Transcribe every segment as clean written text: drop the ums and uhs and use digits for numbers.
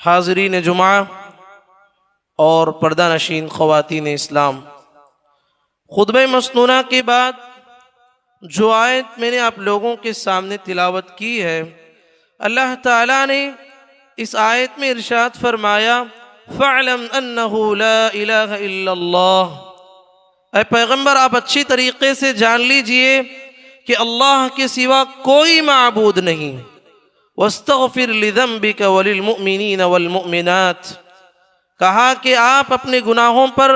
हाज़रीन जुमा और पर्दानशीन ख़वातीन इस्लाम, खुतबे मसनूना के बाद जो आयत मैंने आप लोगों के सामने तिलावत की है, अल्लाह ताला ने इस आयत में इरशाद फरमाया फ़अलम अन्नहु ला इलाहा इल्लल्लाह। ऐ पैगम्बर, आप अच्छी तरीक़े से जान लीजिए कि अल्लाह के सिवा कोई माबूद नहीं। वस्तग़फिर लिज़म्बिका वलिलमुमिनीन वलमुमिनात, कहा कि आप अपने गुनाहों पर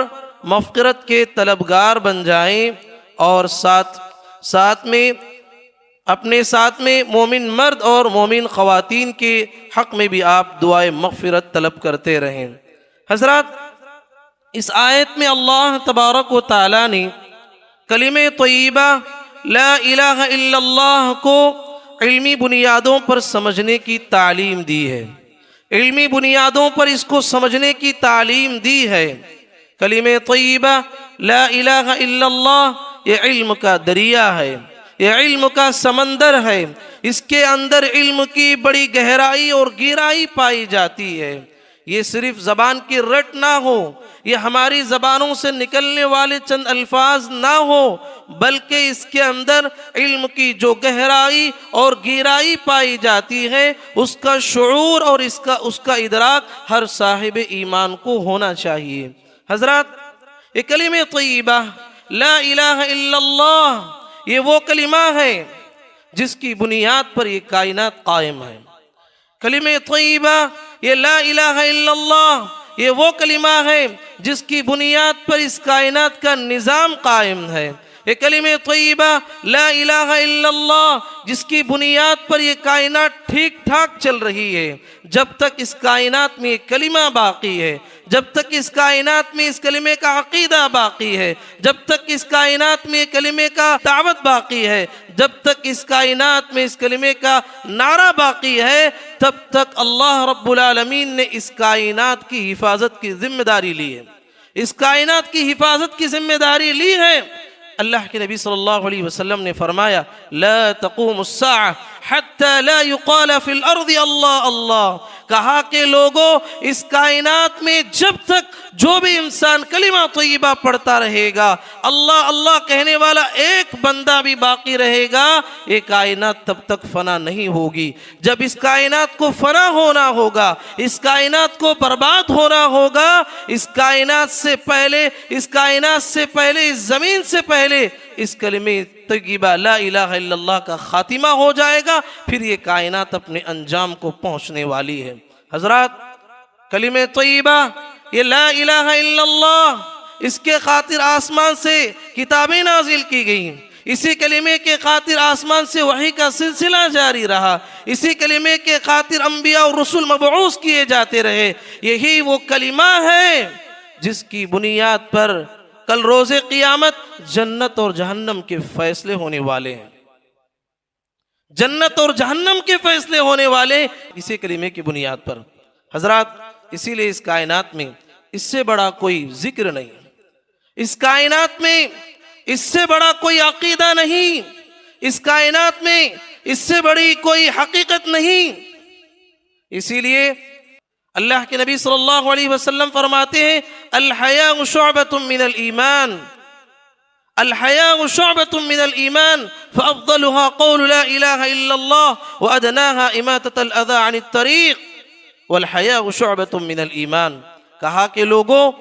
मफ़क़रत के तलबगार बन जाएं और साथ में अपने साथ में मोमिन मर्द और मोमिन ख़वातीन के हक़ में भी आप दुआए मग़फ़िरत तलब करते रहें। हज़रात, इस आयत में अल्लाह तबारक व तआला ने कलिमे तय्यबा ला इलाहा इल्लल्लाह को इल्मी बुनियादों पर समझने की तालीम दी है। इल्मी बुनियादों पर इसको समझने की तालीम दी है। कलिमे तय्यबा ला इलाहा इल्लल्लाह ये इल्म का दरिया है, ये इल्म का समंदर है। इसके अंदर इल्म की बड़ी गहराई और गहराई पाई जाती है। ये सिर्फ ज़बान की रट ना हो, ये हमारी ज़बानों से निकलने वाले चंद अल्फाज ना हो, बल्कि इसके अंदर इल्म की जो गहराई और गहराई पाई जाती है उसका शऊर और उसका इदराक हर साहिब ईमान को होना चाहिए। हज़रात, ये कलिमे तय्यबा ला इलाहा इल्लल्लाह ये वो कलिमा है जिसकी बुनियाद पर ये कायनात कायम है। कलिमे तय्यबा ये ला इलाहा इल्लल्लाह ये वो कलिमा है जिसकी बुनियाद पर इस कायनात का निज़ाम कायम है। ये कलिमे तय्यबा ला इलाहा इल्लल्लाह जिसकी बुनियाद पर ये कायनात ठीक ठाक चल रही है, जब तक इस कायनात में ये कलिमा बाकी है, जब तक इस कायनात में इस कलिमे का अकीदा बाकी है, जब तक इस कायनात में कलिमे का दावत बाकी है, जब तक इस कायनात में इस कलिमे का नारा बाकी है, तब तक अल्लाह रब्बुल आलमीन ने इस कायनात की हिफाजत की जिम्मेदारी ली है। इस कायनात की हिफाजत की जिम्मेदारी ली है। अल्लाह के नबी सल्लल्लाहु अलैहि वसल्लम ने फरमाया, ला तक़ूमुस्साअ हत्ता ला युक़ाल फिल अर्दि अल्लाह अल्लाह। कहा कि लोगों, इस कायनात में जब तक जो भी इंसान कलिमा तय्यबा पढ़ता रहेगा, अल्लाह अल्लाह कहने वाला एक बंदा भी बाकी रहेगा, ये कायनात तब तक फना नहीं होगी। जब इस कायनात को फना होना होगा, इस कायनात को बर्बाद होना होगा, इस कायनात से पहले, इस कायनात से पहले, इस जमीन से पहले इस कलिमे तय्यबा ला इलाहा इल्लल्लाह का खातिमा हो जाएगा, फिर ये कायनात अपने अंजाम को पहुंचने वाली है। हजरात, कलिमे तय्यबा ये ला इलाहा इल्लल्लाह, इसके खातिर आसमान से किताबें नाजिल की गई, इसी कलिमे के खातिर आसमान से वही का सिलसिला जारी रहा, इसी कलिमे के खातिर अंबिया और रसूल मबऊस किए जाते रहे। यही वो कलिमा है जिसकी बुनियाद पर कल रोजे क़ियामत जन्नत और जहन्नम के फैसले होने वाले हैं। जन्नत और जहन्नम के फैसले होने वाले इसी कलिमे की बुनियाद पर। हजरात, इसीलिए इस कायनात में इससे बड़ा कोई जिक्र नहीं, इस कायनात में इससे बड़ा कोई अकीदा नहीं, इस कायनात में इससे बड़ी कोई हकीकत नहीं। इसीलिए अल्लाह के नबी सल्लल्लाहु अलैहि वसल्लम फरमाते हैं, अल हया शुअबतुम मिनल ईमान, अल हया शुअबतुम मिनल ईमान फअफ़ज़लुहा क़ौलु ला इलाहा इल्लल्लाह व अदनाहा इमाततुल अज़ा अनित तरीक़ वल हया शुअबतुम मिनल ईमान। कहा कि लोगों,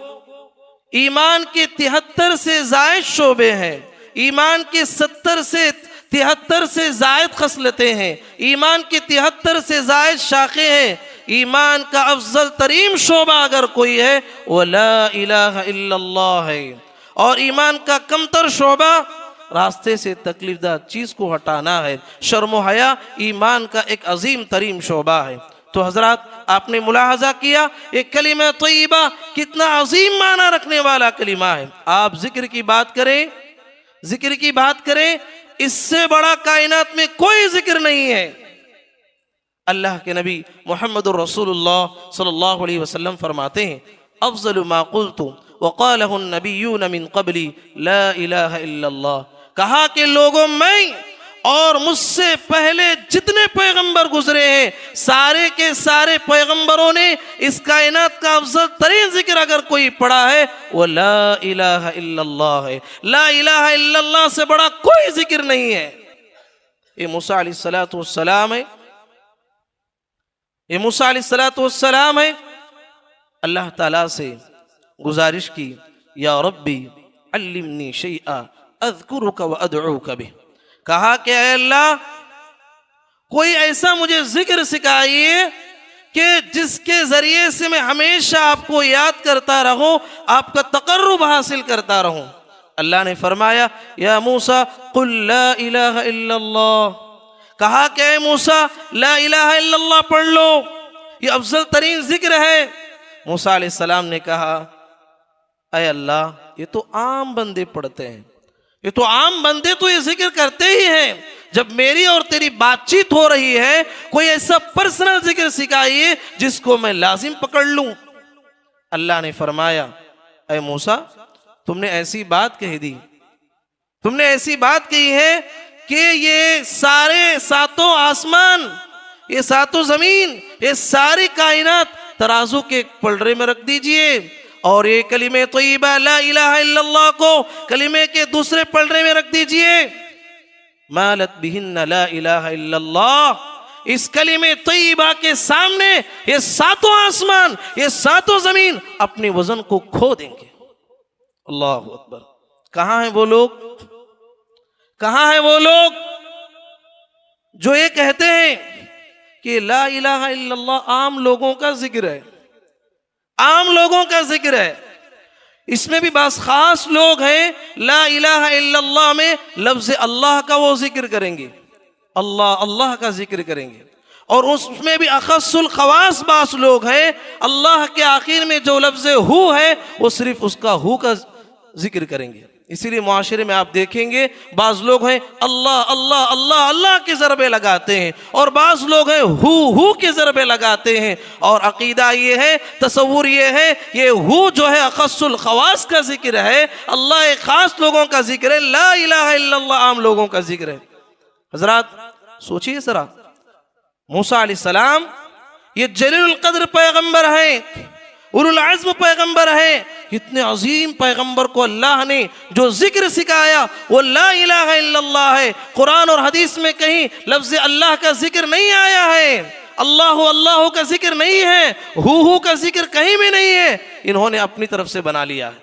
ईमान के 73 से जायद शोबे हैं, ईमान के 70 से 73 से जायद खसलतें हैं, ईमान के 73 से जायद शाखें हैं। ईमान का अफजल तरीन शोबा अगर कोई है वो ला इलाहा इल्लल्लाह है, और ईमान का कमतर शोबा रास्ते से तकलीफदा चीज को हटाना है। शर्म हया ईमान का एक अजीम तरीन शोबा है। तो हजरात, आपने मुलाहजा किया एक कलिमा तय्यबा कितना अजीम माना रखने वाला कलिमा है। आप जिक्र की बात करें, जिक्र की बात करें, इससे बड़ा कायनात में कोई जिक्र नहीं है। अल्लाह के नबी मुहम्मदुर रसूलुल्लाह सल्लल्लाहु अलैहि वसल्लम फरमाते हैं, अफ़ज़लु मा क़ुल्तु व क़ालहु नबिय्यून मिन क़ब्ली ला इलाहा इल्लल्लाह। कहा कि लोगों, मैं और मुझसे पहले जितने पैगंबर गुजरे हैं, सारे के सारे पैगंबरों ने इस कायनात का अफजल तरीन जिक्र अगर कोई पढ़ा है वो ला इलाहा इल्लल्लाह है। ला इलाहा इल्लल्लाह से बड़ा कोई जिक्र नहीं है। ये मूसा अलैहिस्सलातु वस्सलाम है, ये मूसा अलैहिस्सलातु वस्सलाम है। अल्लाह ताला से गुजारिश की, या रब्बी अल्लिमनी शैआ अज़कुरुका व अदऊका बिह। कहा कि अल्लाह, कोई ऐसा मुझे जिक्र सिखाइए कि जिसके जरिए से मैं हमेशा आपको याद करता रहूं, आपका तकर्रुब हासिल करता रहूं। अल्लाह ने फरमाया, या मूसा कुल ला इलाहा इल्लल्लाह। कहा कि मूसा, ला इलाहा इल्लल्लाह पढ़ लो, ये अफजल तरीन जिक्र है। मूसा अलैहिस्सलाम ने कहा, अय अल्लाह, ये तो आम बंदे पढ़ते हैं, ये तो आम बंदे तो ये जिक्र करते ही हैं। जब मेरी और तेरी बातचीत हो रही है, कोई ऐसा पर्सनल जिक्र सिखाइए जिसको मैं लाजिम पकड़ लूं। अल्लाह ने फरमाया, अय मूसा, तुमने ऐसी बात कह दी, तुमने ऐसी बात कही है कि ये सारे सातों आसमान, ये सातों जमीन, ये सारी कायनात तराजू के पलड़े में रख दीजिए, और ये कलिमे तय्यबा ला इलाहा इल्लल्लाह को कलिमे के दूसरे पलड़े में रख दीजिए। मालत बिहिन्ना ला इलाहा इल्लल्लाह। इस कलिमे तय्यबा के सामने ये सातों आसमान, ये सातों जमीन अपने वजन को खो देंगे। अल्लाह अकबर। कहां है वो लोग, कहां है वो लोग जो ये कहते हैं कि ला इलाहा इल्लल्लाह आम लोगों का जिक्र है, आम लोगों का जिक्र है। इसमें भी बस खास लोग हैं, ला इलाहा इल्लल्लाह में लफ्ज अल्लाह का वो जिक्र करेंगे, अल्लाह अल्लाह का जिक्र करेंगे। और उसमें भी अखस्सुल खवास बास लोग हैं, अल्लाह के आखिर में जो लफ्ज हु है वो सिर्फ उसका हु का जिक्र करेंगे। इसीलिए मुआशरे में आप देखेंगे बाज लोग हैं अल्लाह अल्लाह अल्लाह अल्लाह के ज़रबे लगाते हैं, और बाज लोग हैं हु के ज़रबे लगाते हैं। और अकीदा ये है, तसव्वुर ये है, ये हु जो है अखस्सुल खवास का जिक्र है, अल्लाह एक खास लोगों का जिक्र है, ला इलाहा इल्लल्लाह आम लोगों का जिक्र है। हजरात सोचिए जरा, मूसा अलैहिस्सलाम ये जलीलुल कद्र पैगंबर हैं, उलुल अज़्म पैगंबर हैं, इतने अजीम पैगंबर को अल्लाह ने जो जिक्र सिखाया वो ला इलाहा इल्लल्लाह है। कुरान और हदीस में कहीं लफ्ज़ अल्लाह का जिक्र नहीं आया है, अल्लाह अल्लाह का जिक्र नहीं है, हु का जिक्र कहीं भी नहीं है, इन्होंने अपनी तरफ से बना लिया है।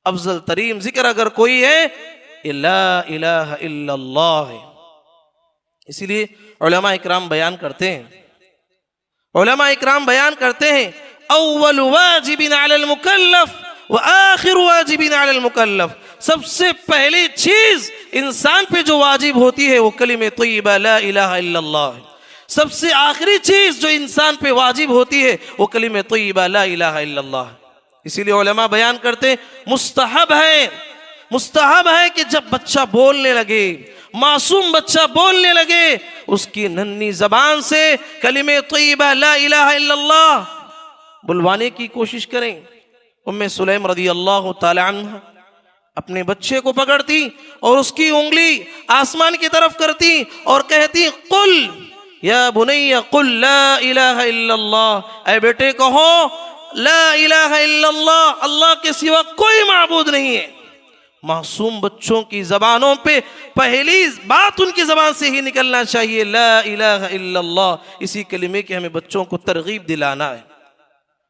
अफजल तरीन जिक्र अगर कोई है ला इलाहा इल्लल्लाह है। इसीलिए उलमा इकराम बयान करते हैं, उलमा इकराम बयान करते हैं अव्वल वाजिबिन अलल मुकल्लफ व आखिर वाजिबिन अलल मुकल्लफ, सबसे पहली चीज इंसान पे जो वाजिब होती है वो कलिमे तय्यबा ला इलाहा इल्लल्लाह है। सबसे आखिरी चीज जो इंसान पे वाजिब होती है वो कलिमे तय्यबा ला इलाहा इल्लल्लाह है। इसीलिए उलमा बयान करते मुस्तहब है कि जब बच्चा बोलने लगे, मासूम बच्चा बोलने लगे, उसकी नन्ही जबान से कलिमे तय्यबा ला इलाहा इल्लल्लाह बुलवाने की कोशिश करें। उम्मे सुलैम रज़ी अल्लाह ताला अन्हा अपने बच्चे को पकड़ती और उसकी उंगली आसमान की तरफ करती और कहती कुल या बुनैया कुल ला इलाहा इल्लल्लाह, ऐ बेटे कहो ला इलाहा इल्लल्लाह, अल्लाह के सिवा कोई माबूद नहीं है। मासूम बच्चों की जबानों पे पहली बात उनकी जबान से ही निकलना चाहिए ला इलाहा इल्लल्लाह। इसी कलिमे की हमें बच्चों को तरगीब दिलाना है।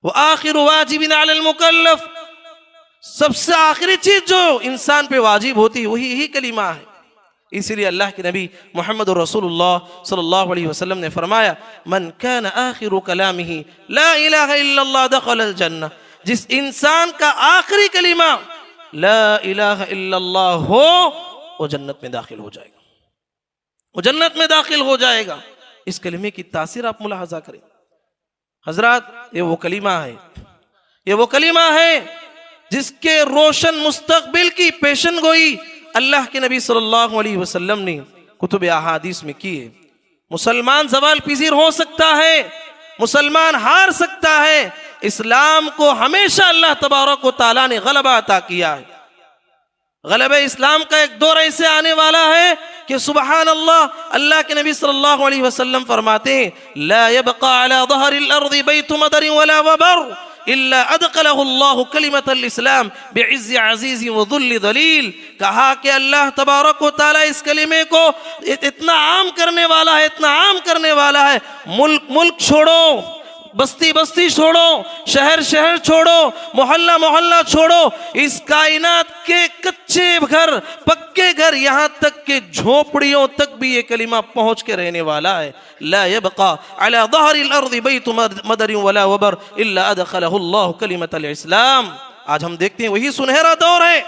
वो आखिर वाजिबिन अलल मुकल्लफ, सबसे आखिरी चीज जो इंसान पे वाजिब होती वही यही कलिमा है। इसीलिए अल्लाह के नबी मोहम्मद रसूलुल्लाह सल्लल्लाहु अलैहि वसल्लम ने फरमाया मन कान आखिरु कलामिही ला इलाहा इल्लल्लाह दखलल जन्नह, जिस इंसान का आखिरी कलिमा ला इलाहा इल्लल्लाह हो वो जन्नत में दाखिल हो जाएगा, वो जन्नत में दाखिल हो जाएगा। इस कलिमे की तासीर आप मुलाहजा करें हजरात, ये वो कलिमा है, ये वो कलिमा है जिसके रोशन मुस्तकबिल की पेशन गोई अल्लाह के नबी सल्लल्लाहु अलैहि वसल्लम ने कुतुब अहादीस में की है। मुसलमान ज़वाल पजीर हो सकता है, मुसलमान हार सकता है, इस्लाम को हमेशा अल्लाह तबारक व तआला ने गलबा अता किया है। गलबे इस्लाम का एक दौर ऐसे आने वाला है कि सुबहान अल्लाह, अल्लाह के नबी सल्लल्लाहु अलैहि वसल्लम फरमाते हैं ला यबका अला ज़हरिल अर्दि बैतु मदर वला वबर इल्ला अदखलहु अल्लाहु कलिमतल इस्लाम बिइज़्ज़ि अज़ीज़ व ज़ुल्ल ज़लील। कहा कि अल्लाह तबारक व तआला इस कलिमे को इतना आम करने वाला है, इतना आम करने वाला है, मुल्क मुल्क छोड़ो, बस्ती बस्ती छोड़ो, शहर शहर छोड़ो, मोहल्ला मोहल्ला छोड़ो, इस कायनात के कच्चे घर, पक्के घर, यहाँ तक के झोपड़ियों तक भी ये कलिमा पहुँच के रहने वाला है। ला यबका अला ज़हरिल अर्दि बैतु मदर वला वबर इल्ला अदखलहु अल्लाहु कलिमतल इस्लाम। आज हम देखते हैं वही सुनहरा दौर है,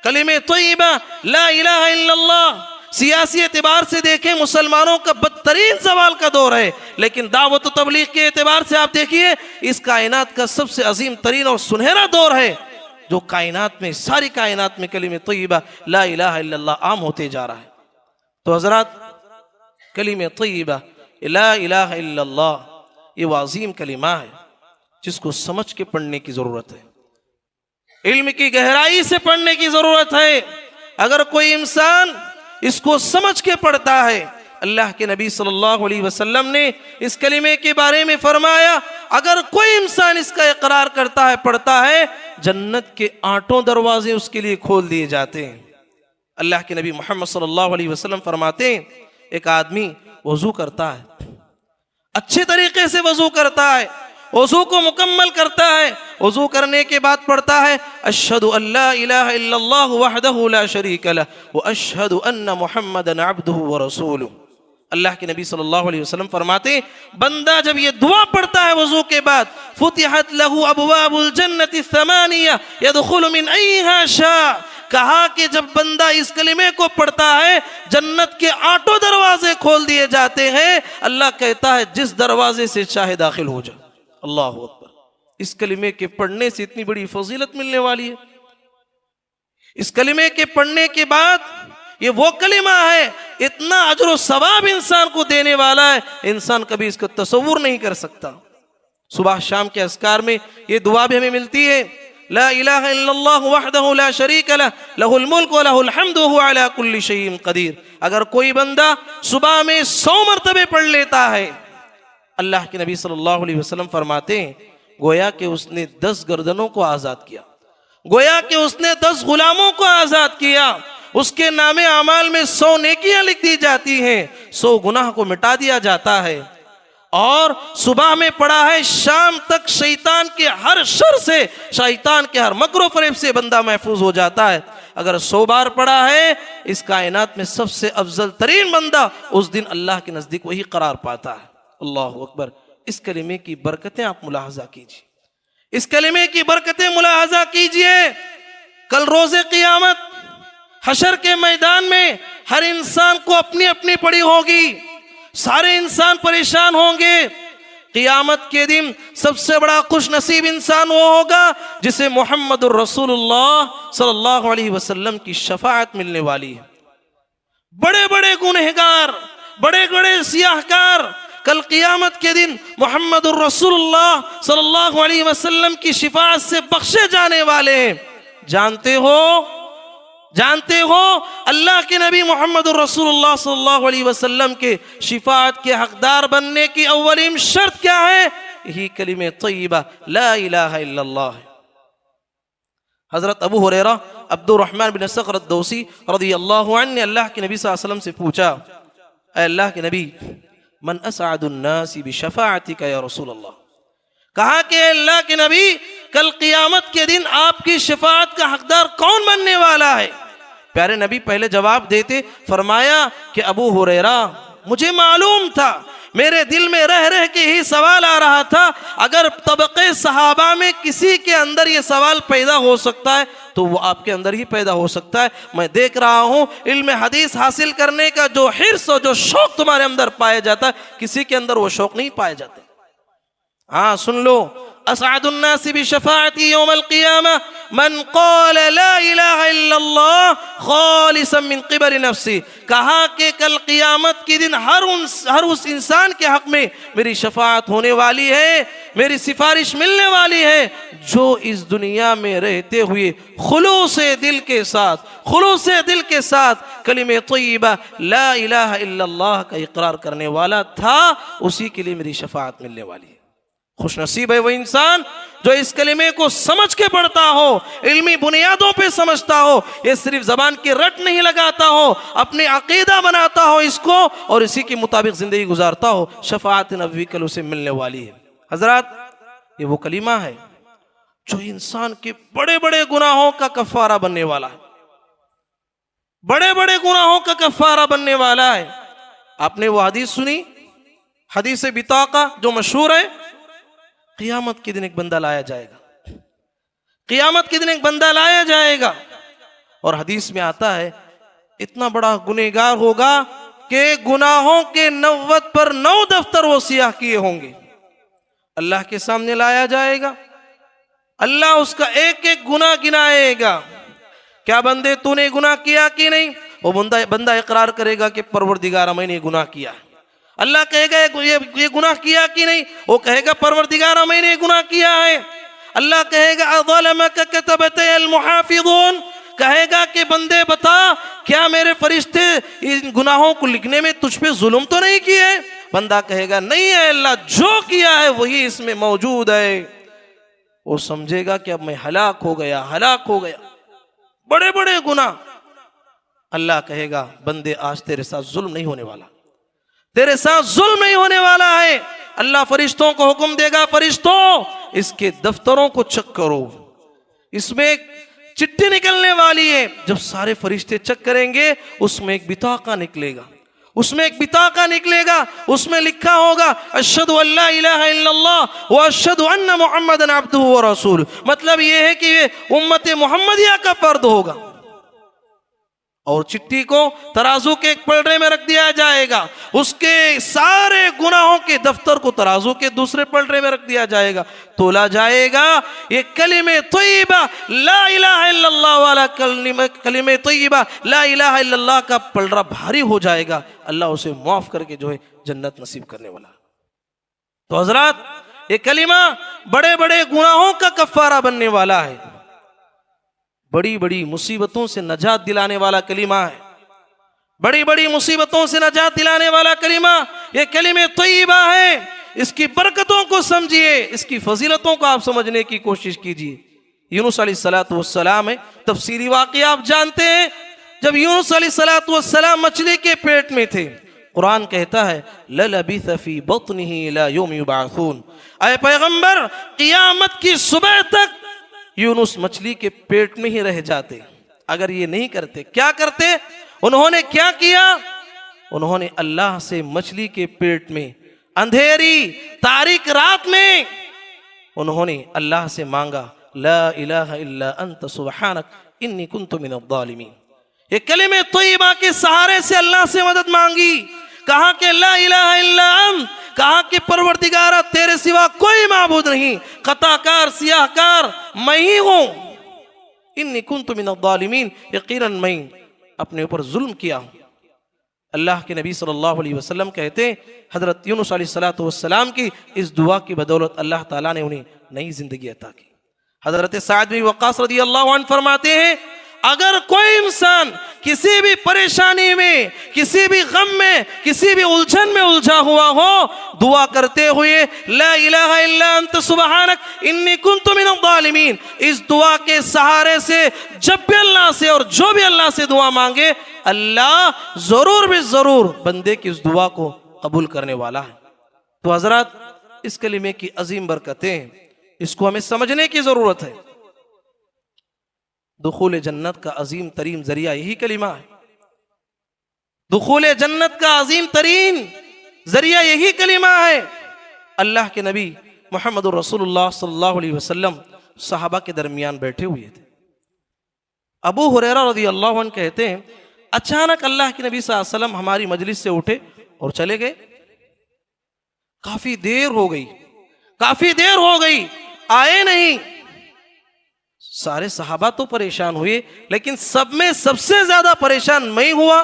कलिमे तय्यबा ला इलाहा इल्लल्लाह। सियासी एतबार से देखें मुसलमानों का बदतरीन सवाल का दौर है, लेकिन दावत तबलीग के एतबार से आप देखिए इस कायनात का सबसे अजीम तरीन और सुनहरा दौर है, जो कायनात में, सारी कायनात में कलिमे तय्यबा ला इलाहा इल्लल्लाह आम होते जा रहा है। तो हजरात, कलिमे तय्यबा ला इलाहा इल्लल्लाह ये वो अजीम कलिमा है जिसको समझ के पढ़ने की जरूरत है, इल्म की गहराई से पढ़ने की जरूरत है। अगर कोई इंसान इसको समझ के पढ़ता है, अल्लाह के नबी सल्लल्लाहु अलैहि वसल्लम ने इस कलिमे के बारे में फरमाया अगर कोई इंसान इसका इकरार करता है, पढ़ता है, जन्नत के 8 दरवाजे उसके लिए खोल दिए जाते हैं। अल्लाह के नबी मोहम्मद सल्लल्लाहु अलैहि वसल्लम फरमाते हैं एक आदमी वजू करता है, अच्छे तरीके से वजू करता है, वजू को मुकम्मल करता है, वजू करने के बाद पढ़ता है अशहदु अल्ला इलाहा इल्लल्लाह वहदहु ला शरीक लह व अशहदु अन्ना मुहम्मदन अब्दुहु व रसूलुहु। अल्लाह के नबी सल्लल्लाहु अलैहि वसल्लम फरमाते, बंदा जब ये दुआ पढ़ता है वजू के बाद, फुतिहत लहू अबवाबुल जन्नति थमानिया यदखुलु मिन अय्यहा शा, कहा कि जब बंदा इस कलिमे को पढ़ता है जन्नत के 8 दरवाजे खोल दिए जाते हैं। अल्लाह कहता है जिस दरवाजे से चाहे दाखिल हो जा। अल्लाह अकबर। इस कलिमे के पढ़ने से इतनी बड़ी फजीलत मिलने वाली है। इस कलिमे के पढ़ने के बाद ये वो कलिमा है, इतना अजर और सवाब इंसान को देने वाला है, इंसान कभी इसका तसव्वुर नहीं कर सकता। सुबह शाम के अस्कार में ये दुआ भी हमें मिलती है, ला इलाहा इल्लल्लाह वहदहु ला शरीक लह लहुल मुल्क व लहुल हम्दु व हुव अला कुल्ली शैइन कदीर। अगर कोई बंदा सुबह में 100 मरतबे पढ़ लेता है, अल्लाह के नबी सल्लल्लाहु अलैहि वसल्लम फरमाते हैं, गोया कि उसने 10 गर्दनों को आजाद किया, गोया कि उसने 10 गुलामों को आजाद किया। उसके नामे अमाल में 100 नेकियां लिख दी जाती हैं, 100 गुनाह को मिटा दिया जाता है। और सुबह में पढ़ा है, शाम तक शैतान के हर शर से, शैतान के हर मकरो फरेब से बंदा महफूज हो जाता है। अगर 100 बार पढ़ा है, इस कायनात में सबसे अफजल तरीन बंदा उस दिन अल्लाह के नजदीक वही करार पाता है। अल्लाह अकबर। इस कलिमे की बरकतें आप मुलाहजा कीजिए, इस कलिमे की बरकतें मुलाहजा कीजिए। कल रोजे क़ियामत हशर के मैदान में हर इंसान को अपनी अपनी पड़ी होगी, सारे इंसान परेशान होंगे। क़ियामत के दिन सबसे बड़ा खुश नसीब इंसान वो होगा जिसे मुहम्मदुर रसूलुल्लाह सल्लल्लाहु अलैहि वसल्लम की शफाअत मिलने वाली है। बड़े बड़े गुनहगार, बड़े बड़े सियाहकार कल क़ियामत के दिन मुहम्मदुर रसूलुल्लाह सल्लल्लाहु अलैहि वसल्लम की शिफाअत से बख्शे जाने वाले हैं। जानते हो अल्लाह के नबी मुहम्मदुर रसूलुल्लाह सल्लल्लाहु अलैहि वसल्लम के शिफाअत के हकदार बनने की अव्वलीन शर्त क्या है? यही कलिमे तय्यबा ला इलाहा इल्लल्लाह है। हजरत अबू हुरैरा अब्दुर्रहमान बिन सख्र अद-दौसी रज़ियल्लाहु अन्हु ने अल्लाह के नबी सल्लल्लाहु अलैहि वसल्लम से पूछा, अल्लाह के नबी, मन असअदुन नासी बिशफाअतिका या रसूलल्लाह। कहा कि अल्लाह के नबी, कल क़ियामत के दिन आपकी शफाअत का हकदार कौन बनने वाला है? प्यारे नबी पहले जवाब देते, फरमाया कि अबू हुरैरा, मुझे मालूम था, मेरे दिल में रह रह के ही सवाल आ रहा था, अगर तबक़े सहाबा में किसी के अंदर ये सवाल पैदा हो सकता है तो वो आपके अंदर ही पैदा हो सकता है। मैं देख रहा हूँ इल्म हदीस हासिल करने का जो हिर्स और जो शौक तुम्हारे अंदर पाया जाता है, किसी के अंदर वो शौक नहीं पाया जाता। हाँ सुन लो, असअदुन नासी बिशफाअती यौमल क़ियामा मन क़ाल ला इलाहा इल्लल्लाह खालिसन मिन क़िबल नफ्सी। कहा कि कल क़ियामत के दिन हर उस इंसान के हक में मेरी शफाअत होने वाली है, मेरी सिफारिश मिलने वाली है, जो इस दुनिया में रहते हुए खुलूसे दिल के साथ कलिमे तय्यबा ला इलाहा इल्लल्लाह का इकरार करने वाला था, उसी के लिए मेरी शफाअत मिलने वाली है। खुश नसीब है वो इंसान जो इस कलिमे को समझ के पढ़ता हो, इल्मी बुनियादों पे समझता हो, ये सिर्फ जबान की रट नहीं लगाता हो, अपने अकीदा बनाता हो इसको और इसी के मुताबिक जिंदगी गुजारता हो। शफाअत नबवी कल उसे मिलने वाली है। हजरात, ये वो कलिमा है जो इंसान के बड़े बड़े गुनाहों का कफारा बनने वाला है, बड़े बड़े गुनाहों का कफारा बनने वाला है। आपने वो हदीस सुनी, हदीस बिताका जो मशहूर है, क़ियामत के दिन एक बंदा लाया जाएगा, क़ियामत के दिन एक बंदा लाया जाएगा और हदीस में आता है इतना बड़ा गुनहगार होगा कि गुनाहों के 90 पर 9 दफ्तर वो सियाह किए होंगे। अल्लाह के सामने लाया जाएगा, अल्लाह उसका एक एक गुनाह गिनाएगा। क्या बंदे तूने गुनाह किया कि नहीं? वो बंदा इकरार करेगा कि परवरदिगार मैंने गुनाह किया है। अल्लाह कहेगा ये गुनाह किया कि नहीं? वो कहेगा परवरदिगार मैंने गुनाह किया है। अल्लाह कहेगा अज़लमक कतबतल मुहाफ़िज़ून, कहेगा कि बंदे बता क्या मेरे फरिश्ते इन गुनाहों को लिखने में तुझ पे जुल्म तो नहीं किए? बंदा कहेगा नहीं है अल्लाह, जो किया है वही इसमें मौजूद है। वो समझेगा कि अब मैं हलाक हो गया। बड़े बड़े गुनाह। अल्लाह कहेगा बंदे आज तेरे साथ जुल्म नहीं होने वाला, तेरे साथ जुल्म नहीं होने वाला है। अल्लाह फरिश्तों को हुक्म देगा, फरिश्तों इसके दफ्तरों को चेक करो, इसमें एक चिट्ठी निकलने वाली है। जब सारे फरिश्ते चेक करेंगे उसमें एक बिताका निकलेगा, उसमें एक बिताका निकलेगा, उसमें लिखा होगा अशहदु अल्ला इलाहा इल्लल्लाह व अशहदु अन्ना मुहम्मदन अब्दुहु व रसूल। मतलब ये है कि ये उम्मत मुहम्मदिया का फर्द होगा। और चिट्ठी को तराजू के एक पलड़े में रख दिया जाएगा, उसके सारे गुनाहों के दफ्तर को तराजू के दूसरे पलड़े में रख दिया जाएगा, तोला जाएगा। ये कलिमे तय्यबा ला इलाहा इल्लल्लाह वाला कलिमे तय्यबा ला इलाहा इल्लल्लाह का पलड़ा भारी हो जाएगा। अल्लाह उसे माफ करके जो है जन्नत नसीब करने वाला। तो हजरात, ये कलिमा बड़े बड़े गुनाहों का कफ्फारा बनने वाला है, बड़ी बड़ी मुसीबतों से नजात दिलाने वाला कलिमा है, बड़ी बड़ी मुसीबतों से नजात दिलाने वाला कलिमा ये कलिमे तय्यबा है। इसकी बरकतों को समझिए, इसकी फजीलतों को आप समझने की कोशिश कीजिए। यूनुस अलैहिस्सलातु वस्सलाम है, तफसीरी वाक़या आप जानते हैं। जब यूनुस अलैहिस्सलातु वस्सलाम मछली के पेट में थे, कुरान कहता है ललबिथ फी बत्निही इला यौम युबअसून, ऐ पैगंबर क़यामत की सुबह तक यूनुस मछली के पेट में ही रह जाते। अगर ये नहीं करते, क्या करते? उन्होंने क्या किया? उन्होंने अल्लाह से मछली के पेट में अंधेरी तारीक रात में उन्होंने अल्लाह से मांगा ला इलाहा इल्ला अंत सुब्हानक इन्नी कुन्तु मिनज़्ज़ालिमीन। ये कलिमे तय्यबा के सहारे से अल्लाह से मदद मांगी। कहा कि ला इलाहा इल्ला अंत, कहा कि परवरदिगारा तेरे सिवा कोई माबूद नहीं, कताकार सियाहकार मैं ही हूं। इन्नी कुन्तु मिनज़्ज़ालिमीन, यकीनन मैं अपने ऊपर जुल्म किया हूं। अल्लाह के नबी सल्लल्लाहु अलैहि वसल्लम कहते हैं हजरत यूनुस अलैहिस्सलातु वस्सलाम की इस दुआ की बदौलत अल्लाह ताला ने उन्हें नई जिंदगी अता की। हजरत साद बिन वक्कास रज़ियल्लाहु अन्हु फरमाते हैं अगर कोई इंसान किसी भी परेशानी में, किसी भी गम में, किसी भी उलझन में उलझा हुआ हो, दुआ करते हुए ला इलाहा इल्ला अंत सुब्हानक इन्नी कुन्तु मिनज़्ज़ालिमीन, इस दुआ के सहारे से जब भी अल्लाह से और जो भी अल्लाह से दुआ मांगे, अल्लाह जरूर भी जरूर बंदे की इस दुआ को कबूल करने वाला है। तो हजरत, इस कलिमे की अजीम बरकतें, इसको हमें समझने की जरूरत है। दुखूल जन्नत का अजीम तरीन जरिया यही कलिमा है। दुखूल जन्नत का अजीम तरीन जरिया यही कलिमा है। अल्लाह के नबी मोहम्मद रसूलुल्लाह सल्लल्लाहु अलैहि वसल्लम सहाबा के दरमियान बैठे हुए थे। अबू हुरैरा रज़ियल्लाहु अन्हु कहते हैं अचानक अल्लाह के नबी सल्लल्लाहु अलैहि वसल्लम हमारी मजलिस से उठे और चले गए। काफी देर हो गई, आए नहीं। सारे सहाबा तो परेशान हुए, लेकिन सब में सबसे ज्यादा परेशान मैं हुआ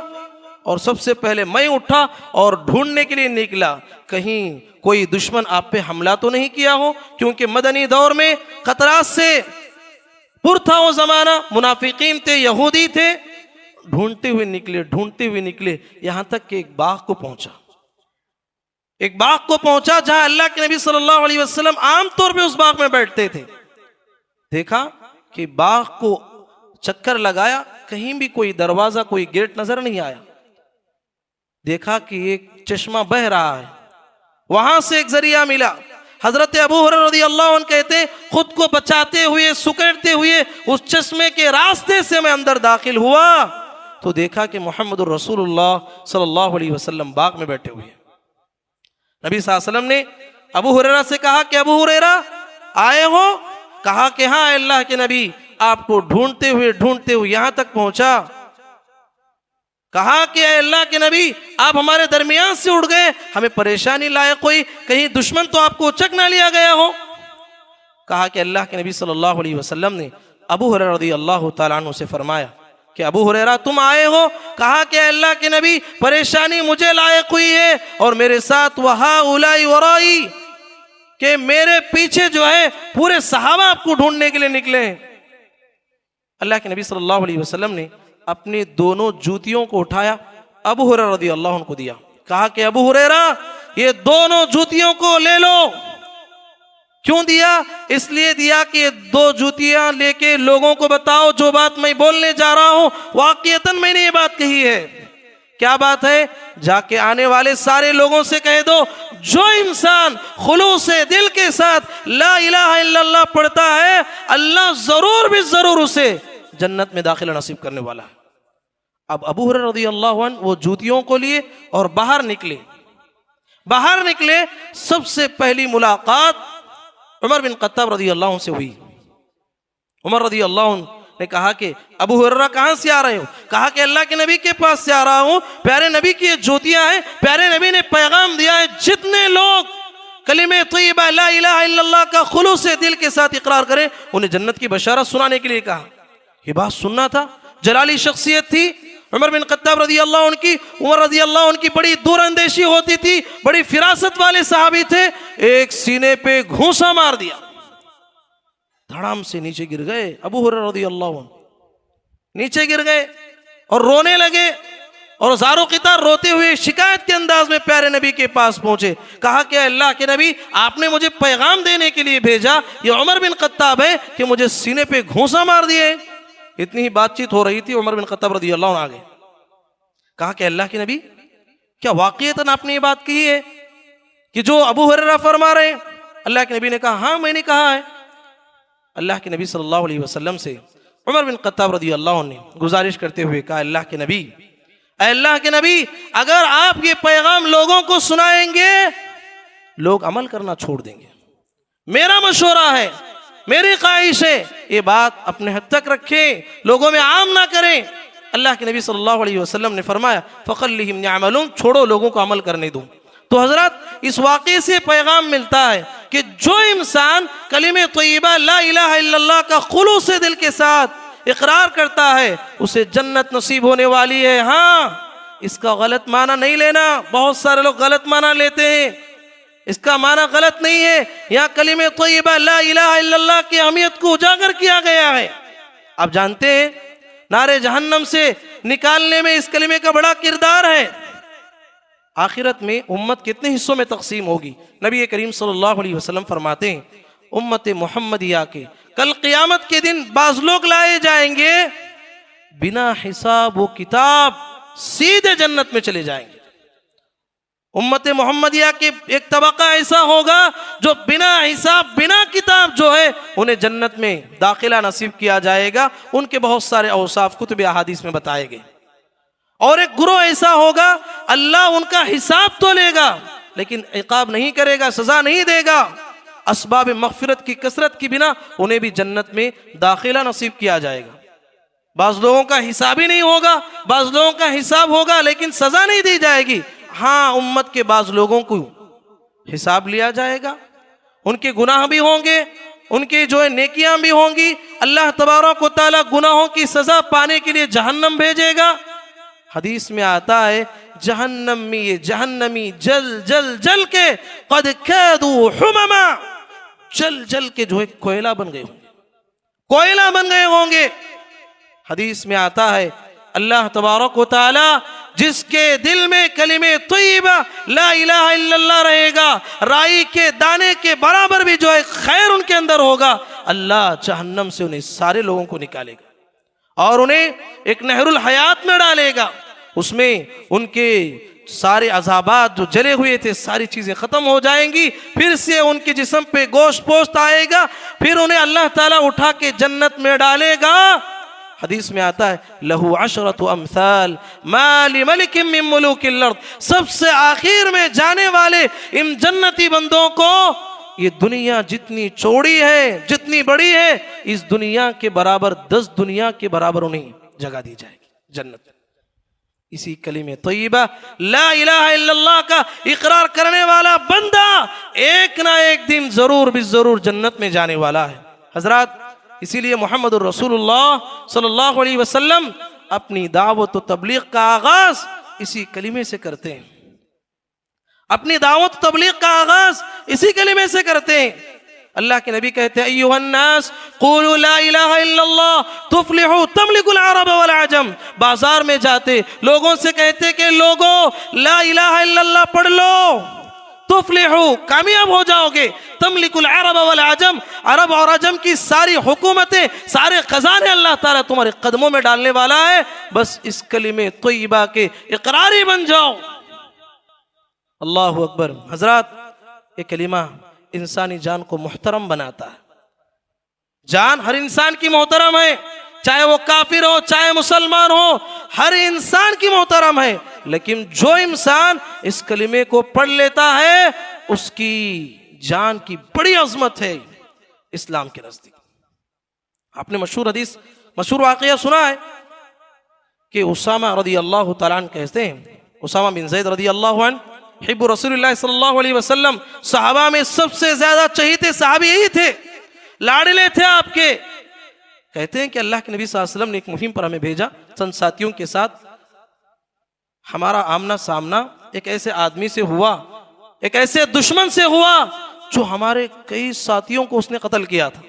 और सबसे पहले मैं उठा और ढूंढने के लिए निकला कहीं कोई दुश्मन आप पे हमला तो नहीं किया हो, क्योंकि मदनी दौर में खतरात से पुर था वो जमाना, मुनाफिकीन थे, यहूदी थे। ढूंढते हुए निकले यहां तक कि एक बाग को पहुंचा जहां अल्लाह के नबी सल्लल्लाहु अलैहि वसल्लम आमतौर पे उस बाग में बैठते थे। देखा कि बाग को चक्कर लगाया, कहीं भी कोई दरवाजा, कोई गेट नजर नहीं आया। देखा कि एक चश्मा बह रहा है, वहां से एक जरिया मिला। हजरत अबू हुरैरा रज़ियल्लाहु अन्हु कहते खुद को बचाते हुए, सुकड़ते हुए उस चश्मे के रास्ते से मैं अंदर दाखिल हुआ तो देखा कि मोहम्मद रसूलुल्लाह सल्लल्लाहु अलैहि वसल्लम बाग में बैठे हुए। नबी सल्लल्लाहु अलैहि वसल्लम ने अबू हुरैरा से कहा कि अबू हुरैरा आए हो? कहा कि हाँ अल्लाह के नबी, आपको ढूंढते हुए यहां तक पहुंचा। कहा कि अल्लाह के नबी, आप हमारे दरमियान से उड़ गए, हमें परेशानी लायक कोई, कहीं दुश्मन तो आपको उचक ना लिया गया हो। कहा कि अल्लाह के नबी सल्लल्लाहु अलैहि वसल्लम ने अबू हुरैरा रज़ियल्लाहु ताला अन्हु से फरमाया कि अबू हुरैरा तुम आए हो? कहा कि अल्लाह के नबी, परेशानी मुझे लायक हुई है और मेरे साथ वहा उलाई वराई, कि मेरे पीछे जो है पूरे सहाबा आपको ढूंढने के लिए निकले हैं। अल्लाह के नबी सल्लल्लाहु अलैहि वसल्लम ने अपनी दोनों जूतियों को उठाया, अबू हुरैरा रज़ियल्लाहु अन्हु को दिया। कहा कि अबू हुरैरा ये दोनों जूतियों को ले लो। क्यों दिया? इसलिए दिया कि दो जूतियां लेके लोगों को बताओ जो बात मैं बोलने जा रहा हूं वाकईतन मैंने ये बात कही है। क्या बात है? जाके आने वाले सारे लोगों से कह दो जो इंसान खुलूस से दिल के साथ ला इलाहा इल्लल्लाह पढ़ता है, अल्लाह जरूर भी जरूर उसे जन्नत में दाखिला नसीब करने वाला है। अब अबू हुरैरा रज़ियल्लाहु अन्हु वो जूतियों को लिए और बाहर निकले। सबसे पहली मुलाकात उमर बिन खत्ताब रज़ियल्लाहु अन्हु से हुई। उमर रज़ियल्लाहु अन्हु ने कहा कि अबू हुरैरा कहाँ से आ रहे हो? कहा कि अल्लाह के नबी के पास से आ रहा हूँ, प्यारे नबी की ये ज्योतियां हैं, प्यारे नबी ने पैगाम दिया है जितने लोग कलिमे तय्यबा ला इलाहा इल्लल्लाह का खुलूस से दिल के साथ इकरार करें उन्हें जन्नत की बशारत सुनाने के लिए कहा। ये बात सुनना था। जलाली शख्सियत थी उमर बिन खत्ताब रज़ियल्लाहु अन्हु की। उमर रज़ियल्लाहु अन्हु की बड़ी दूरअंदेशी होती थी, बड़ी फिरासत वाले सहाबी थे। एक सीने पे घूंसा मार दिया, धड़ाम से नीचे गिर गए। अबू हुरैरा रज़ियल्लाहु अन्हु नीचे गिर गए और रोने लगे और ज़ारो क़ितार रोते हुए शिकायत के अंदाज में प्यारे नबी के पास पहुंचे। कहा कि अल्लाह के नबी, आपने मुझे पैगाम देने के लिए भेजा, ये उमर बिन खत्ताब है कि मुझे सीने पे घूंसा मार दिए। इतनी ही बातचीत हो रही थी, उमर बिन खत्ताब रज़ियल्लाहु अन्हु आ गए। कहा कि अल्लाह के नबी, क्या वाक़ईतन आपने ये बात कही है कि जो अबू हुरैरा फरमा रहे हैं? अल्लाह के नबी ने कहा, हाँ मैंने कहा है। अल्लाह के नबी सल्लल्लाहु अलैहि वसल्लम से उमर बिन खत्ताब रज़ियल्लाहु अन्हु ने गुजारिश करते हुए कहा, अल्लाह के नबी, अगर आप ये पैगाम लोगों को सुनाएंगे लोग अमल करना छोड़ देंगे। मेरा मशवरा है, मेरी ख्वाहिश है, ये बात अपने हद तक रखें, लोगों में आम ना करें। अल्लाह के नबी सल्लल्लाहु अलैहि वसल्लम ने फरमाया, फ़क़ल्लिहिम यअमलून, छोड़ो लोगों को अमल करने दो। तो हजरत, इस वाक़े से पैगाम मिलता है कि जो इंसान कलिमे तय्यबा ला इलाहा इल्लल्लाह का खुलूस से दिल के साथ इकरार करता है उसे जन्नत नसीब होने वाली है। हाँ, इसका गलत माना नहीं लेना। बहुत सारे लोग गलत माना लेते हैं, इसका माना गलत नहीं है। यहाँ कलिमे तय्यबा ला इलाहा इल्लल्लाह की अहमियत को उजागर किया गया है। आप जानते हैं नारे जहन्नम से निकालने में इस कलिमे का बड़ा किरदार है। आखिरत में उम्मत कितने हिस्सों में तकसीम होगी? नबी करीम सल्लल्लाहु अलैहि वसल्लम फरमाते हैं, उम्मत मोहम्मदिया के कल क़यामत के दिन बाज लोग लाए जाएंगे बिना हिसाब व किताब, सीधे जन्नत में चले जाएंगे। उम्मत मोहम्मदिया के एक तबका ऐसा होगा जो बिना हिसाब बिना किताब जो है उन्हें जन्नत में दाखिला नसीब किया जाएगा। उनके बहुत सारे औसाफ कुतुब अहादीस में बताए गए। और एक गुरोह ऐसा होगा, अल्लाह उनका हिसाब तो लेगा लेकिन इकाब नहीं करेगा, सजा नहीं देगा। असबाब मग़फ़िरत की कसरत की बिना उन्हें भी जन्नत में दाखिला नसीब किया जाएगा। बाज़ लोगों का हिसाब ही नहीं होगा, बाज़ लोगों का हिसाब होगा लेकिन सजा नहीं दी जाएगी। हाँ, उम्मत के बाज़ लोगों को हिसाब लिया जाएगा, उनके गुनाह भी होंगे, उनके जो है नेकियां भी होंगी। अल्लाह तबारक व तआला गुनाहों की सजा पाने के लिए जहन्नम भेजेगा। हदीस में आता है, जहन्नमी जल जल जल के कद कादू हुममा, जल जल के जो है कोयला बन गए होंगे। हदीस में आता है, अल्लाह तबारक व तआला जिसके दिल में कलिमे तय्यबा ला इलाहा इल्लल्लाह रहेगा, राई के दाने के बराबर भी जो है खैर उनके अंदर होगा, अल्लाह जहन्नम से उन्हें सारे लोगों को निकालेगा और उन्हें एक नहरुल हयात में डालेगा। उसमें उनके सारे अज़ाबात जो जले हुए थे सारी चीज़ें ख़त्म हो जाएंगी। फिर से उनके जिस्म पे गोश्त पोश्त आएगा, फिर उन्हें अल्लाह ताला उठा के जन्नत में डालेगा। हदीस में आता है, लहू अशरतु अमसाल माली मलिकिम मिन मुलूकिल अर्द, सबसे आखिर में जाने वाले इन जन्नती बंदों को ये दुनिया जितनी चौड़ी है, जितनी बड़ी है, इस दुनिया के बराबर 10 दुनिया के बराबर उन्हें जगह दी जाएगी जन्नत। इसी कलिमे तय्यबा ला इलाहा इल्लल्लाह का इकरार करने वाला बंदा एक ना एक दिन जरूर भी जरूर जन्नत में जाने वाला है। हजरात, इसीलिए मोहम्मदुर रसूलुल्लाह सल्लल्लाहु अलैहि वसल्लम अपनी दावत व तबलीग का आगाज इसी कलिमे से करते हैं। अपनी दावत तबलीग का आगाज इसी कलिमे से करते हैं। अल्लाह के नबी कहते हैं, अय्युहन्नास क़ूलू ला इलाहा इल्लल्लाह तुफ़्लिहू तमलिकुल अरब वल अजम। बाजार में जाते लोगों से कहते कि लोगों ला इलाहा इल्लल्लाह पढ़ लो, तुफ़्लिहू कामयाब हो जाओगे, तमलिकुल अरब वल अजम, अरब और अजम की सारी हुकूमतें, सारे खजाने अल्लाह ताला तुम्हारे कदमों में डालने वाला है। बस इस कलिमे तय्यबा के इक़रारी बन जाओ। अल्लाहु अकबर। हजरात, ये कलिमा इंसानी जान को मुहतरम बनाता है। जान हर इंसान की मोहतरम है, चाहे वो काफिर हो चाहे मुसलमान हो, हर इंसान की मोहतरम है। लेकिन जो इंसान इस कलिमे को पढ़ लेता है उसकी जान की बड़ी अजमत है इस्लाम के नजदीक। आपने मशहूर हदीस, मशहूर वाकया सुना है कि उसामा रदी अल्लाह तआला अन्हु कहते हैं, उसामा बिन ज़ैद रदी अल्लाह अन्हु हिब्बु रसूलुल्लाह सल्लल्लाहु अलैहि वसल्लम, सहाबा में सबसे ज्यादा चहीते सहाबी यही थे, लाडले थे आपके। कहते हैं कि अल्लाह के नबी सल्लल्लाहु अलैहि वसल्लम ने एक मुहिम पर हमें भेजा, चंद साथियों के साथ। हमारा आमना सामना एक ऐसे आदमी से हुआ, एक ऐसे दुश्मन से हुआ जो हमारे कई साथियों को उसने कत्ल किया था,